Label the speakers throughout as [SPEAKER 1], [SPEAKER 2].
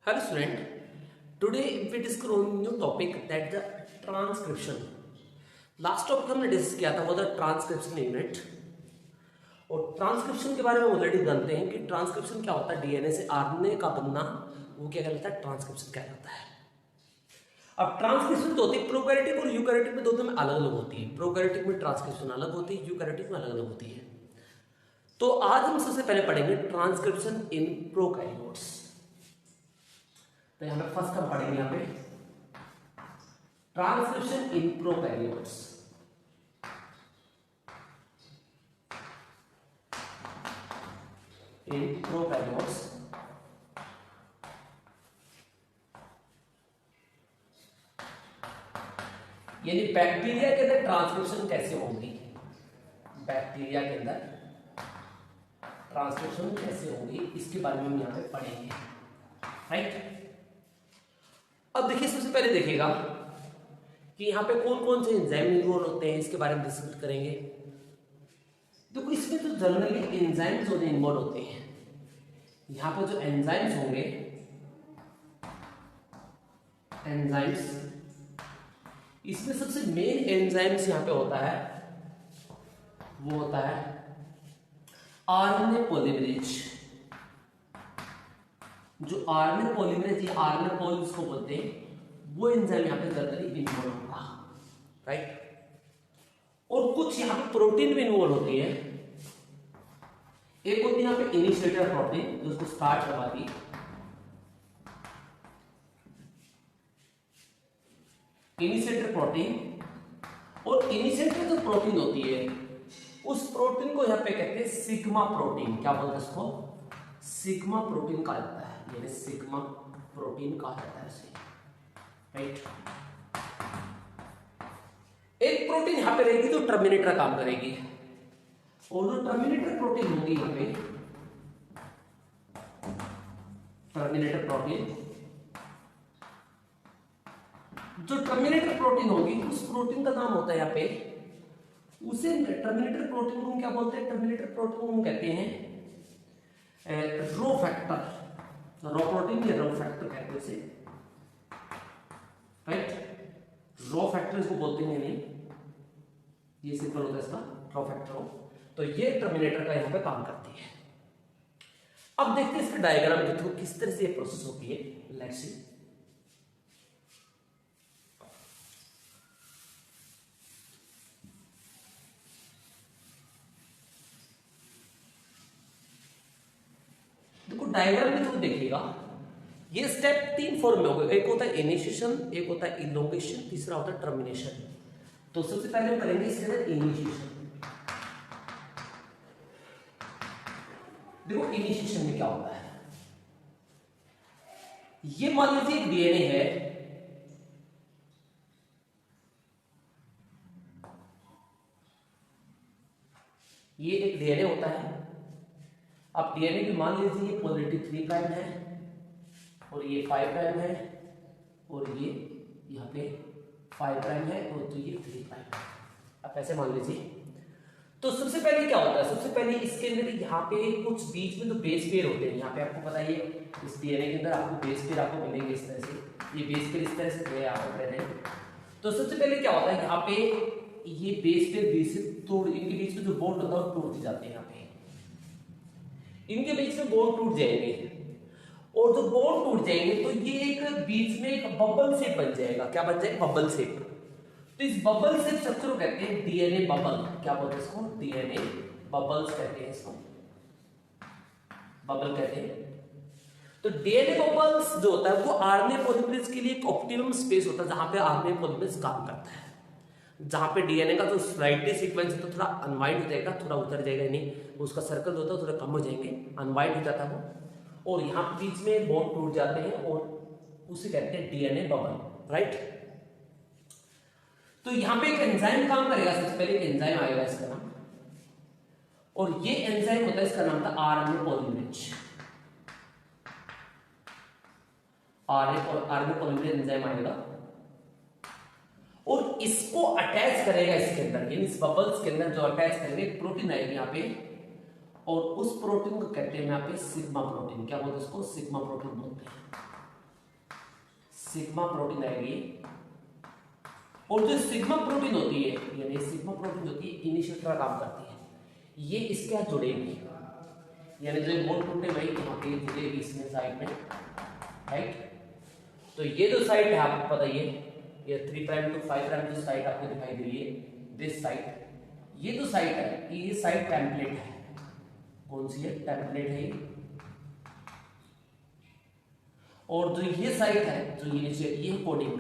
[SPEAKER 1] Hello student, today we discuss on new topic that the transcription. Last topic हमने discuss किया था वो था ट्रांसक्रिप्शन यूनिट। और ट्रांसक्रिप्शन के बारे में ऑलरेडी जानते हैं कि ट्रांसक्रिप्शन क्या होता है। डीएनए से आरएनए का बनना वो क्या कहलाता है, ट्रांसक्रिप्शन कहलाता है। अब ट्रांसक्रिप्शन जो होती है प्रोकैरियोटिक और यूकैरियोटिक में दोनों में अलग अलग होती है। प्रोकैरियोटिक में ट्रांसक्रिप्शन अलग होती है, यूकैरियोटिक में अलग अलग होती है। तो आज हम सबसे पहले पढ़ेंगे ट्रांसक्रिप्शन इन प्रोकैरियोट्स। तो यहाँ पे फर्स्ट हम पढ़ेंगे यहाँ पे transcription in prokaryotes. In prokaryotes यानी बैक्टीरिया के अंदर ट्रांसक्रिप्शन कैसे होगी, बैक्टीरिया के अंदर ट्रांसक्रिप्शन कैसे होगी इसके बारे में हम यहाँ पे पढ़ेंगे। राइट, अब देखिए सबसे पहले देखिएगा कि यहाँ पे कौन कौन से एंजाइम इन्वॉल्व होते हैं, इसके बारे में डिस्कस करेंगे। देखो इसमें तो जनरली एंजाइम्स होने इन्वॉल्व होते हैं। यहाँ पे जो एंजाइम्स होंगे, एंजाइम्स, इसमें सबसे मेन एंजाइम्स यहाँ पे होता है वो होता है आरएनए पॉलीमरेज। जो आरएनए पॉलीमरेज या आरएनए पॉल इसको बोलते हैं, वो एंजाइम यहाँ पे जनरली इन्वॉल्व होगा। राइट, और कुछ यहाँ पे प्रोटीन भी इन्वॉल्व होती है। एक होती है यहाँ पे इनिशिएटर प्रोटीन जो उसको स्टार्ट करवाती है। इनिशिएटर प्रोटीन, और इनिशिएटर जो प्रोटीन होती है उस प्रोटीन को यहाँ पे कहते हैं सिग्मा प्रोटीन। क्या बोलते हैं इसको, सिग्मा प्रोटीन कहा जाता है, यानी सिग्मा प्रोटीन कहा जाता है इसे। राइट, एक प्रोटीन यहां पे रहेगी तो टर्मिनेटर काम करेगी, और जो टर्मिनेटर प्रोटीन होगी यहाँ पे, टर्मिनेटर प्रोटीन, जो टर्मिनेटर प्रोटीन होगी उस प्रोटीन का नाम होता है यहाँ पे, उसे टर्मिनेटर प्रोटीन को क्या बोलते हैं, टर्मिनेटर प्रोटीन को कहते हैं रो फैक्टर। रो प्रोटीन या रो फैक्टर कहते हैं इसे। राइट, रो फैक्टर इसको बोलते हैं, नहीं ये सिंपल होता है इसका रो फैक्टर हो। तो ये टर्मिनेटर का यहाँ पे काम करती है। अब देखते हैं इसका डायग्राम के थ्रू किस तरह से ये प्रोसेस होती है। लेट्स सी, देखो डायग्राम में थ्रू देखिएगा, ये स्टेप तीन फॉर्म में होगा। एक होता है इनिशिएशन, एक होता है इलोंगेशन, तीसरा होता है टर्मिनेशन। तो सबसे पहले हम करेंगे इसके अंदर इनिशिएशन। देखो इनिशिएशन में क्या होता है, ये मान लीजिए डीएनए है, ये एक डीएनए होता है। अब डीएनए की मान लीजिए ये पॉजिटिव 3 प्राइम है और ये 5 प्राइम है, और ये यहाँ पे 5 प्राइम है, और तो ये 3 प्राइम है। अब ऐसे मान लीजिए। तो सबसे पहले क्या होता है, सबसे पहले इसके अंदर यहाँ पे कुछ बीच में तो बेस पेयर होते हैं। यहाँ पे आपको पता है इस डीएनए के अंदर आपको बेस पेयर आपको मिलेंगे इस तरह से। ये बेस पेयर इस तरह से यहाँ पे रहते हैं। तो सबसे पहले क्या होता है, यहाँ पे ये बेस पेयर बीच से तोड़, इनके बीच में जो बॉन्ड होता है वो टूट जाते हैं। यहाँ पे इनके बीच में बॉन्ड टूट जाएंगे, और जो बॉन्ड टूट जाएंगे तो ये एक बीच में एक बबल शेप बन जाएगा। क्या बन जाएगा, बबल शेप। तो इस बबल शेप स्ट्रक्चर को कहते हैं डीएनए बबल। क्या बोलते हैं इसको, डीएनए बबल्स कहते हैं इसको, बबल कहते हैं। तो डीएनए बबल्स जो होता है वो आरएनए पॉलीमरेज के लिए एक ऑप्टिमम स्पेस होता है जहां पे आरएनए पॉलीमरेज काम करता है। जहां पे डीएनए का जो स्लाइडली सीक्वेंस है तो थोड़ा अनवाइंड हो जाएगा, थोड़ा उतर जाएगा, नहीं उसका सर्कल होता है थोड़ा कम हो जाएंगे, अनवाइंड हो जाता है वो, और यहाँ बीच में बॉन्ड टूट जाते हैं और उसे कहते हैं डीएनए बबल। राइट, तो यहाँ पे एक एंजाइम काम करेगा। सबसे पहले एक एंजाइम आएगा, इसका नाम, और ये एंजाइम होता है, इसका नाम था RNA polymerase. RNA polymerase enzyme आएगा और इसको अटैच करेगा इसके अंदर, यानी इस बबल्स के अंदर जो अटैच करेंगे एक प्रोटीन आएगी यहाँ पे, और उस प्रोटीन को कहते हैं यहाँ पे सिग्मा प्रोटीन। क्या बोलते हैं उसको? सिग्मा प्रोटीन बोलते हैं। सिग्मा प्रोटीन आएगी। और जो सिग्मा प्रोटीन होती है, यानी सिग्मा प्रोटीन होती है इनिशिएटर का काम करती है, ये इसके साथ जुड़ेगी, यानी जो बॉन्ड टूटे वही यहाँ पे जुड़ेगी इसमें साइड में, राइट। तो ये जो साइड है आपको पता ही है, ये 3 प्राइम टू 5 प्राइम जो साइड आपको दिखाई दे रही है, दिस साइड, ये जो साइड है ये साइड टेम्पलेट है। कौन सी है? टेम्पलेट है ये। और जो ये साइड है, जो ये कोडिंग,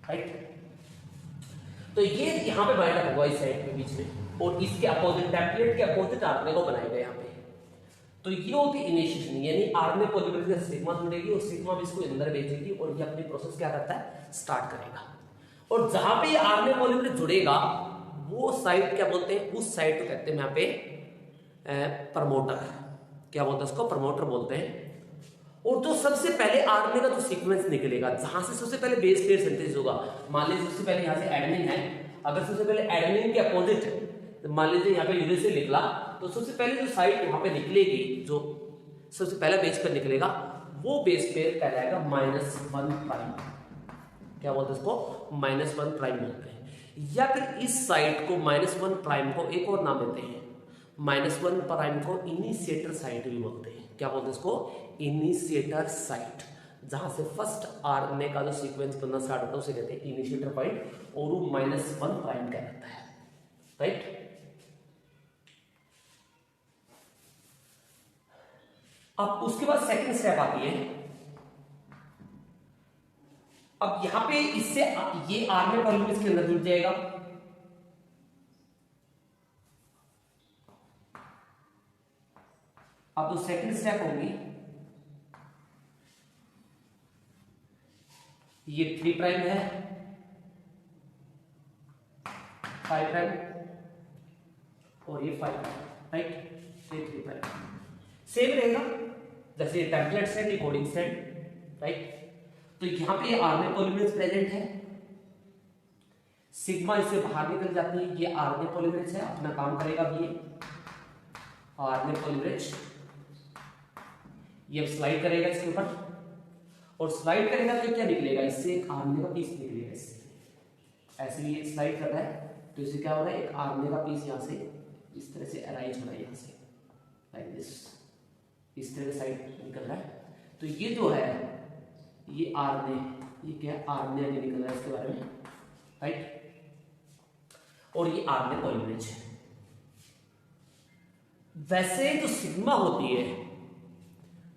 [SPEAKER 1] राइट। तो ये यहां पे बाइंड अप होगा इस साइड के बीच में, और इसके अपोजिट टेम्पलेट के अपोजिट आरएनए को बनाएगा यहां पे। तो ये होती है इनिशिएशन, यानी आरएनए पॉलीमरेज से सिग्मा जुड़ेगी और सिग्मा भी इसको अंदर भेजेगी और ये अपनी प्रोसेस क्या करता है? स्टार्ट करेगा। और जहां पे आरएनए पॉलीमरेज जुड़ेगा वो साइट क्या बोलते हैं? उस साइट को कहते हैं यहां पे प्रमोटर। क्या बोलते हैं उसको? प्रमोटर बोलते हैं। और जो सबसे पहले आरएनए का जो सीक्वेंस निकलेगा, जहां से सबसे पहले बेस पेयर सिंथेसिस होगा, मान लीजिए सबसे पहले यहां से एडेनिन है, अगर सबसे पहले एडेनिन के अपोजिट मान लीजिए यहाँ पे यूरेसिल निकला, तो सबसे पहले जो साइट वहां पे निकलेगी, जो सबसे पहला बेस पेयर निकलेगा, वो बेस पेयर कहलाएगा -1 प्राइम। क्या बोलते हैं उसको? -1 प्राइम बोलते हैं। या फिर इस साइट को -1 प्राइम को एक और नाम देते हैं, -1 प्राइम को इनिशिएटर साइट भी बोलते हैं। क्या बोलते हैं इसको? Initiator site. जहां से फर्स्ट आरएनए का जो सीक्वेंस बनना स्टार्ट होता है उसे कहते हैं इनिशिएटर पॉइंट, और वो -1 प्राइम कहलाता है, राइट। अब उसके बाद सेकंड स्टेप आती है। अब यहां पे इससे ये आरएनए पॉलीमरेज के अंदर जुड़ जाएगा, अब जो सेकंड स्टेप होगी, ये 3 प्राइम है, 5 प्राइम और ये 5 प्राइम, राइट। ये 3 प्राइम सेम रहेगा जैसे template set, decoding set, right. तो यहां पे आरएनए पॉलीमरेज प्रेजेंट है, सिग्मा इससे बाहर निकल जाती है, ये आरएनए पॉलीमरेज है, अपना काम करेगा अब ये आरएनए पॉलीमरेज, ये स्लाइड करेगा इसके ऊपर, और स्लाइड करेगा तो क्या निकलेगा? इससे एक आरएनए का पीस निकलेगा। इससे ऐसे ये स्लाइड कर रहा है तो इससे क्या हो रहा है? एक आरएनए का पीस यहां से इस तरह से अराइज हो रहा है, यहां से लाइक दिस, इस तरह से साइड निकल रहा है। तो ये जो है ये आरएनए, ये क्या आरएनए आगे निकल रहा है इसके बारे में, राइट। और ये आरएनए पॉलीमरेज है। वैसे जो सिग्मा होती है,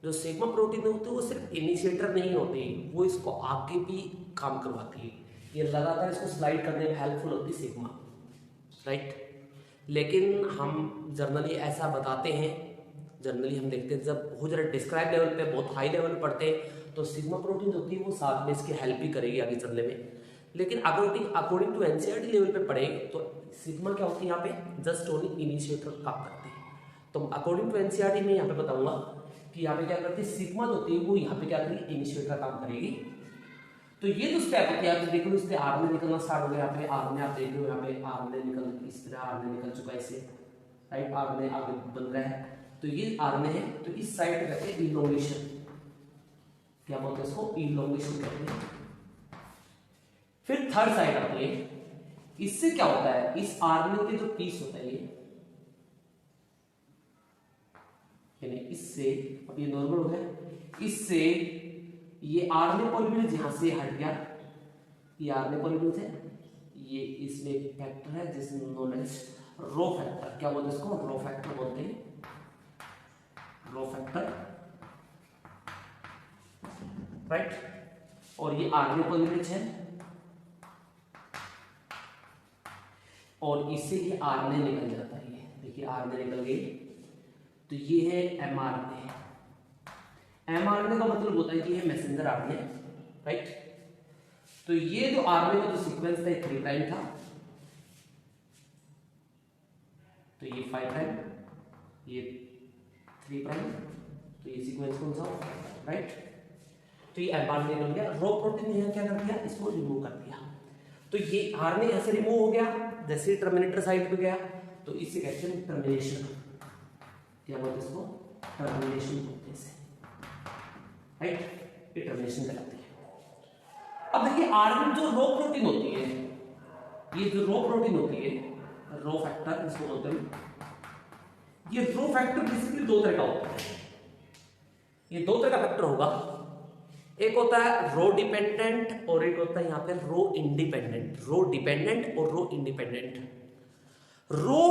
[SPEAKER 1] जो सिग्मा प्रोटीन होती है, वो सिर्फ इनिशिएटर नहीं होती, वो इसको आगे भी काम करवाती है, ये लगातार इसको स्लाइड करने में हेल्पफुल होती है सिग्मा, राइट। लेकिन हम जनरली ऐसा बताते हैं, जनरली हम देखते हैं जब बहुत ज़्यादा डिस्क्राइब लेवल पे, बहुत हाई लेवल पे पढ़ते हैं, तो सिग्मा प्रोटीन होती है वो साथ में इसकी हेल्प भी करेगी आगे चलने में। लेकिन अकॉर्डिंग टू एनसीईआरटी लेवल पे पढ़े तो सिग्मा क्या होती है यहाँ पे? जस्ट ओनली इनिशिएटर काम करती है। तो अकॉर्डिंग टू एनसीईआरटी में यहाँ पे बताऊंगा कि यहाँ पे क्या करती है, सिग्मा जो होती है वो यहाँ पे क्या करेगी? इनिशिएटर का काम करेगी। तो ये जो स्टेप होती है, आप देख लो इससे आरएनए निकलना स्टार्ट हो गया, यहाँ पे आरएनए आप देख लो, यहाँ पे आरएनए निकल, इस तरह आरएनए निकल चुका है इससे, राइट। आरएनए आगे बन रहा है, तो ये आरएनए है, तो इस साइड पे कहते हैं इलोंगेशन। क्या बोलते हैं इसको? इलोंगेशन कहते हैं। फिर थर्ड साइड आती है, इससे क्या होता है? इस आरएनए के जो पीस होता है ये, यानी इससे, अब ये नॉर्मल हो गया, इससे ये आरएनए पॉलीमरेज यहां से हट गया, ये आरएनए पॉलीमरेज है, ये इसमें एक फैक्टर है जिसमें नोन एज रो फैक्टर। क्या बोलते हैं इसको? रो फैक्टर बोलते हैं, रो फैक्टर, राइट। और ये आरएनए पॉलीमरेज है, और इससे ये आरएनए निकल जाता है, ये देखिए आरएनए निकल गई। तो ये है एमआरएनए। एमआरएनए का मतलब होता है कि ये मैसेंजर आरएनए, राइट। तो ये जो आरएनए का जो सीक्वेंस था 3 प्राइम था, तो ये 5 प्राइम, ये 3 प्राइम, तो ये सीक्वेंस कौन सा, राइट। तो ये एमआरएनए निकल गया। रो प्रोटीन ने क्या कर दिया? इसको रिमूव कर दिया। तो ये आरएनए यहां से रिमूव हो गया, जैसे टर्मिनेटर साइड पे गया, तो इसे कहते हैं टर्मिनेशन। क्या बोलते हैं इसको? टर्मिनेशन बोलते हैं, राइट। ये टर्मिनेशन कहलाती है। अब देखिए आरएनए जो रो प्रोटीन होती है, ये जो रो प्रोटीन होती है, रो फैक्टर इसको बोलते हैं। ये रो फैक्टर बेसिकली दो तरह का होता है। ये दो तरह का फैक्टर होगा, एक होता है रो डिपेंडेंट और एक होता है यहाँ पे रो इंडिपेंडेंट। रो डिपेंडेंट और रो इंडिपेंडेंट। रो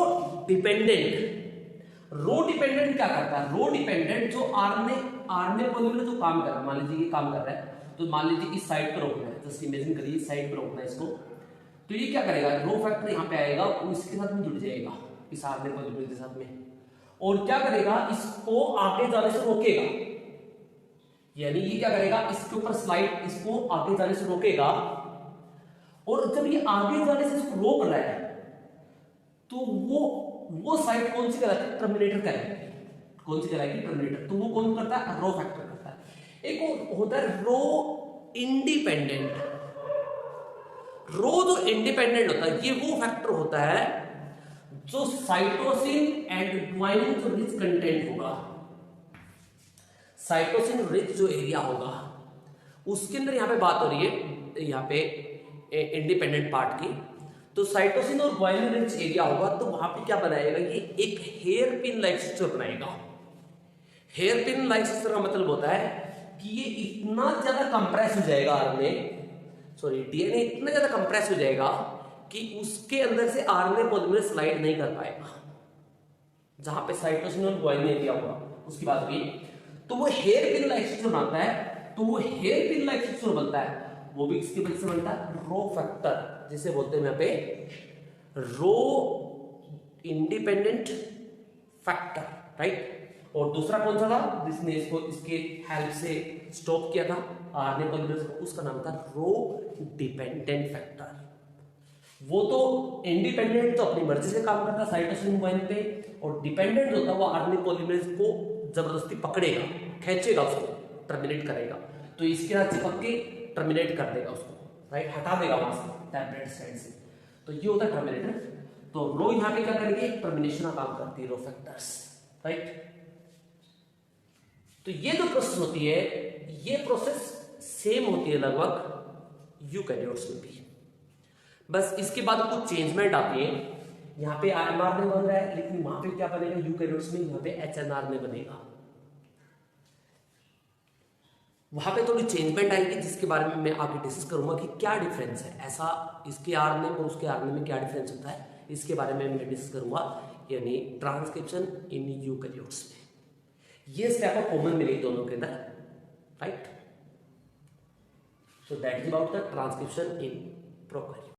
[SPEAKER 1] डिपेंडेंट क्या करता है? रो डिपेंडेंट जो आरएनए पॉलीमरेज जो काम कर रहा है, मान लीजिए ये काम कर रहा है, तो मान लीजिए इस साइड पर रोकना है, जस्ट इमेजिन करिए इस साइड पर रोकना है इसको, तो ये क्या करेगा? रो फैक्टर यहाँ पे आएगा और इसके साथ में जुड़ जाएगा, इस आरएनए पॉलीमरेज के साथ में, और क्या करेगा? इसको आगे जाने से रोकेगा। यानी ये क्या करेगा? इसके ऊपर स्लाइड, इसको आगे जाने से रोकेगा, और जब ये आगे जाने से इसको रोक रहा है तो वो साइड कौन सी कहलाती है? टर्मिनेटर कहलाती। कौन सी कहलाएगी? टर्मिनेटर। तो वो कौन करता है? रो फैक्टर करता है। एक होता है रो इंडिपेंडेंट। रो जो इंडिपेंडेंट होता है, ये वो फैक्टर होता है जो साइटोसिन एंड ग्वानिन जो रिच कंटेंट होगा, साइटोसिन रिच जो एरिया होगा उसके अंदर यहां पे बात हो रही है, यहां पे इंडिपेंडेंट पार्ट की, तो साइटोसिन और ग्वानिन रिच एरिया होगा, तो वहां पे क्या बनाएगा? ये एक हेयर पिन लाइक स्ट्रक्चर बनाएगा। हेयर पिन लाइक स्ट्रक्चर का मतलब होता है कि ये इतना ज्यादा कंप्रेस हो जाएगा, डीएनए इतना ज्यादा कंप्रेस हो जाएगा कि उसके अंदर से आरएनए पॉलीमरेज स्लाइड नहीं कर पाएगा। जहां पे साइटोसिन और ग्वानिन एरिया होगा उसकी बात हुई, तो वो हेयर पिन लाइक स्ट्रक्चर बनता है। तो वो हेयर पिन लाइक स्ट्रक्चर बनता है, वो भी किसकी वजह से बनता है? रो फैक्टर, जिसे बोलते हैं यहाँ पे रो इंडिपेंडेंट फैक्टर, राइट। और दूसरा कौन सा था जिसने इसको इसके हेल्प से स्टॉप किया था आरएनए पॉलीमरेज को? उसका नाम था रो डिपेंडेंट फैक्टर। वो तो इंडिपेंडेंट तो अपनी मर्जी से काम करता है साइटोसिन ग्वानिन पे, और डिपेंडेंट होता है वो आरएनए पॉलीमरेज को जबरदस्ती पकड़ेगा, खींचेगा, उसको टर्मिनेट करेगा, तो इसके साथ चिपक के टर्मिनेट कर देगा उसको, राइट, हटा देगा वहां से टैबलेट साइड से। तो ये होता है टर्मिनेटर। तो रो यहां पे क्या करेंगे? टर्मिनेशन का काम करती है रो फैक्टर्स, राइट। तो ये जो प्रोसेस होती है, ये प्रोसेस सेम होती है लगभग यूकैरियोट्स में भी, बस इसके बाद कुछ चेंजमेंट आती है। यहाँ पे एमआरएनए बन रहा है, लेकिन वहां पे क्या बनेगा? यूकैरियोट्स में यहाँ पे एचएनआरएनए बनेगा। वहां पे थोड़ी चेंजमेंट आएगी, जिसके बारे में मैं आगे डिस्कस करूंगा कि क्या डिफरेंस है, ऐसा इसके आरएनए और उसके आरएनए में क्या डिफरेंस होता है, इसके बारे में मैं डिस्कस करूंगा, यानी ट्रांसक्रिप्शन इन यूकैरियोट्स में। ये स्टेप ऑफ कॉमन मिलेगी दोनों के अंदर, right. So that is about the transcription in prokaryotes.